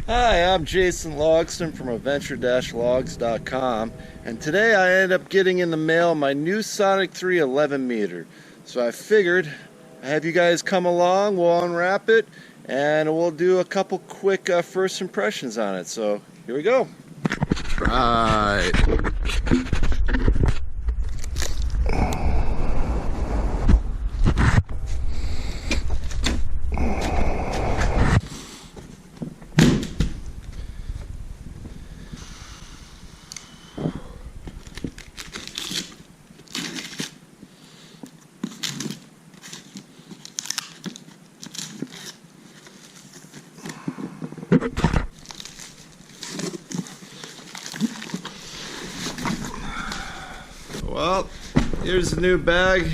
Hi, I'm Jason Logston from adventure-logs.com, and today I ended up getting in the mail my new Sonic 3 11 meter. So I figured I'd have you guys come along, we'll unwrap it, and we'll do a couple quick first impressions on it. So here we go. Right. Well, here's the new bag.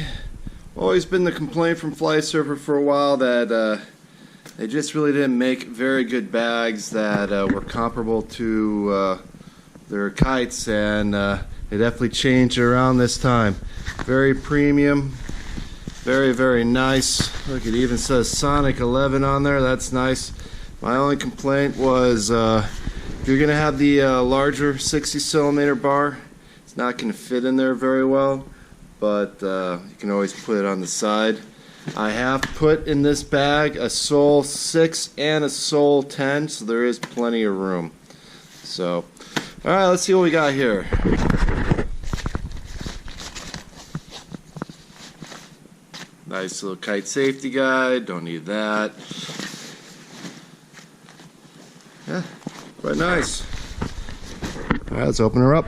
Always been the complaint from Flysurfer for a while that they just really didn't make very good bags that were comparable to their kites, and they definitely changed it around this time. Very premium, very nice. Look, it even says Sonic 11 on there. That's nice. My only complaint was if you're gonna have the larger 60-centimeter bar, it's not going to fit in there very well, but you can always put it on the side. I have put in this bag a Sole 6 and a Sole 10, so there is plenty of room. So, alright, let's see what we got here. Nice little kite safety guide, don't need that. Yeah, quite nice. Alright, let's open her up.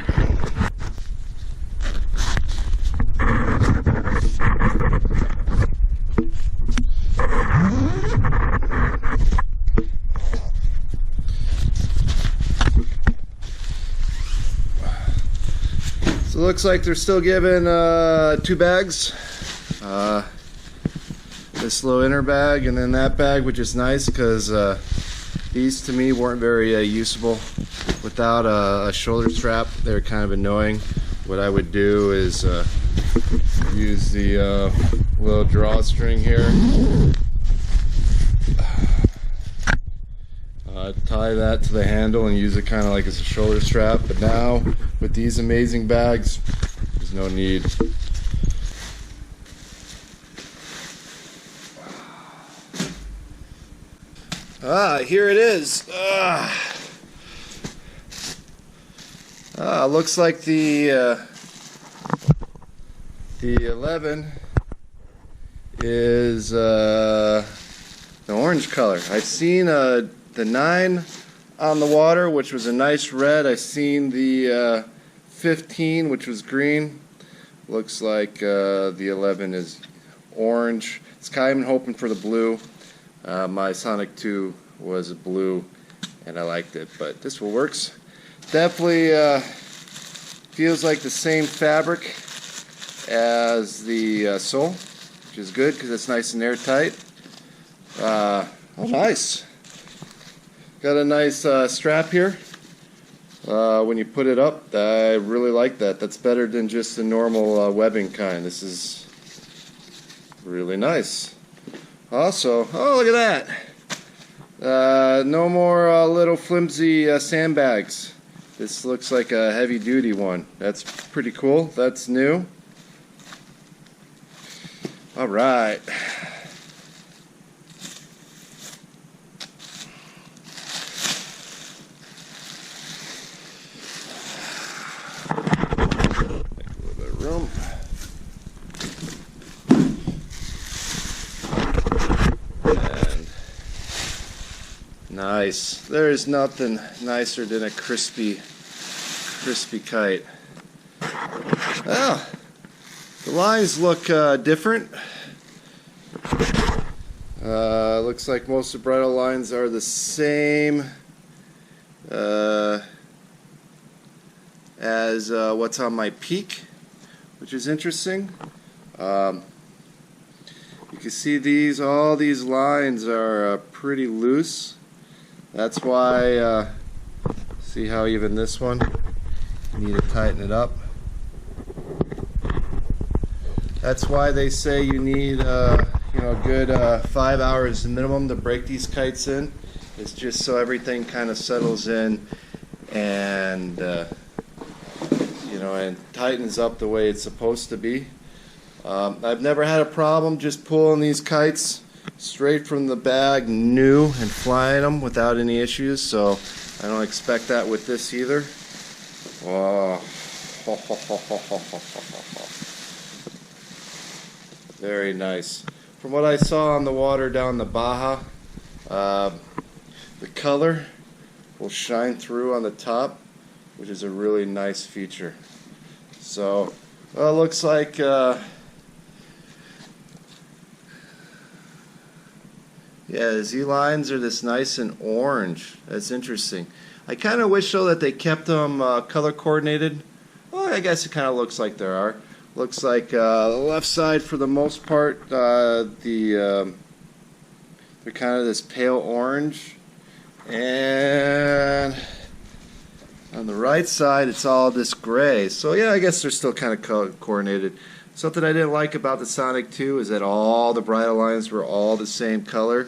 So it looks like they're still giving 2 bags. This little inner bag and then that bag, which is nice because these to me weren't very usable without a shoulder strap. They're kind of annoying. What I would do is use the little drawstring here. Tie that to the handle and use it kind of like as a shoulder strap, but now with these amazing bags there's no need. Here it is. Looks like the 11 is the orange color. I've seen the 9 on the water, which was a nice red. I've seen the 15, which was green. Looks like the 11 is orange. It's kind of hoping for the blue. My Sonic 2 was blue, and I liked it, but this one works. Definitely feels like the same fabric as the Sole, which is good because it's nice and airtight. Oh, nice. Got a nice strap here. When you put it up, I really like that. That's better than just the normal webbing kind. This is really nice. Also, oh, look at that. No more little flimsy sandbags. This looks like a heavy duty one. That's pretty cool. That's new. Alright. Room. And nice. There's nothing nicer than a crispy kite. Well, the lines look different. Looks like most of the bridle lines are the same as what's on my peak, which is interesting. You can see all these lines are pretty loose. That's why, see how even this one, you need to tighten it up. That's why they say you need a good 5 hours minimum to break these kites in, is It's just so everything kind of settles in and and tightens up the way it's supposed to be. I've never had a problem just pulling these kites straight from the bag new and flying them without any issues, so I don't expect that with this either. Whoa. Very nice. From what I saw on the water down the Baja, the color will shine through on the top, which is a really nice feature. So, well, it looks like yeah, the Z lines are this nice and orange. That's interesting. I kind of wish though that they kept them color coordinated. Well, I guess it kind of looks like there are. Looks like the left side for the most part, they're kind of this pale orange, and on the right side it's all this gray. So yeah, I guess they're still kind of color coordinated. Something I didn't like about the Sonic 2 is that all the bridle lines were all the same color,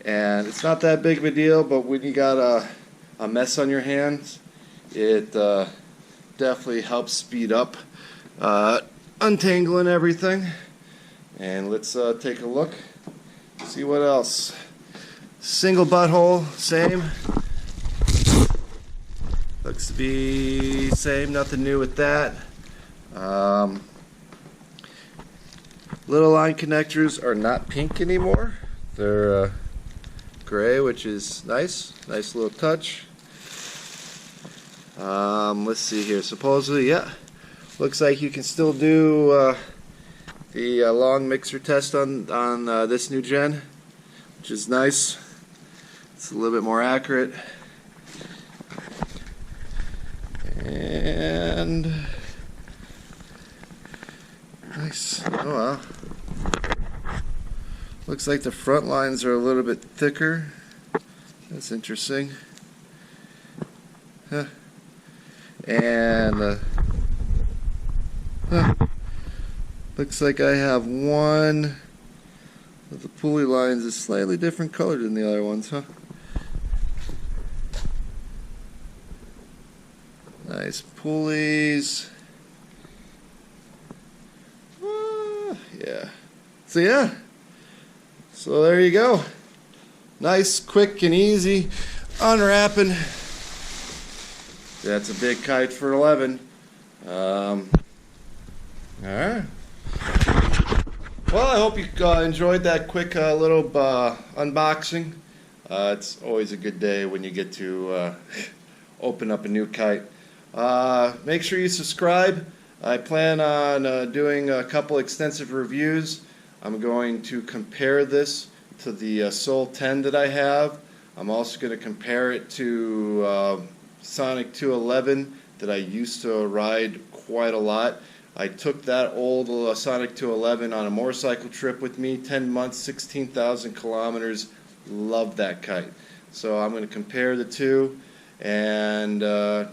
and it's not that big of a deal, but when you got a mess on your hands, it definitely helps speed up untangling everything. And let's take a look, see what else. Single butthole, same. Looks to be same, nothing new with that. Little line connectors are not pink anymore. They're gray, which is nice. Nice little touch. Let's see here. Supposedly, yeah, looks like you can still do the long mixer test on this new gen, which is nice. It's a little bit more accurate. And nice. Oh wow. Looks like the front lines are a little bit thicker. That's interesting. Huh. And looks like I have one of the pulley lines is slightly different color than the other ones, huh? Nice pulleys. Yeah. So yeah. So there you go. Nice, quick, and easy unwrapping. That's a big kite for 11. Alright. Well, I hope you enjoyed that quick little unboxing. It's always a good day when you get to open up a new kite. Make sure you subscribe. I plan on doing a couple extensive reviews. I'm going to compare this to the Soul 10 that I have. I'm also going to compare it to Sonic 211 that I used to ride quite a lot. I took that old Sonic 211 on a motorcycle trip with me, 10 months, 16,000 kilometers. Loved that kite. So I'm going to compare the two, and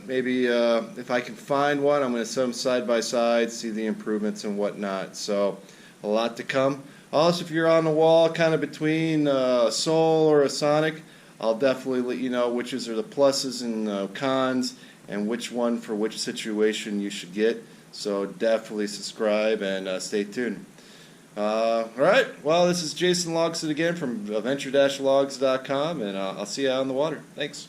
maybe if I can find one, I'm going to set them side by side, see the improvements and whatnot. So a lot to come. Also, if you're on the wall kind of between a Soul or a Sonic, I'll definitely let you know which are the pluses and cons and which one for which situation you should get. So definitely subscribe and stay tuned. Alright, well, this is Jason Logson again from adventure-logs.com, and I'll see you out on the water. Thanks.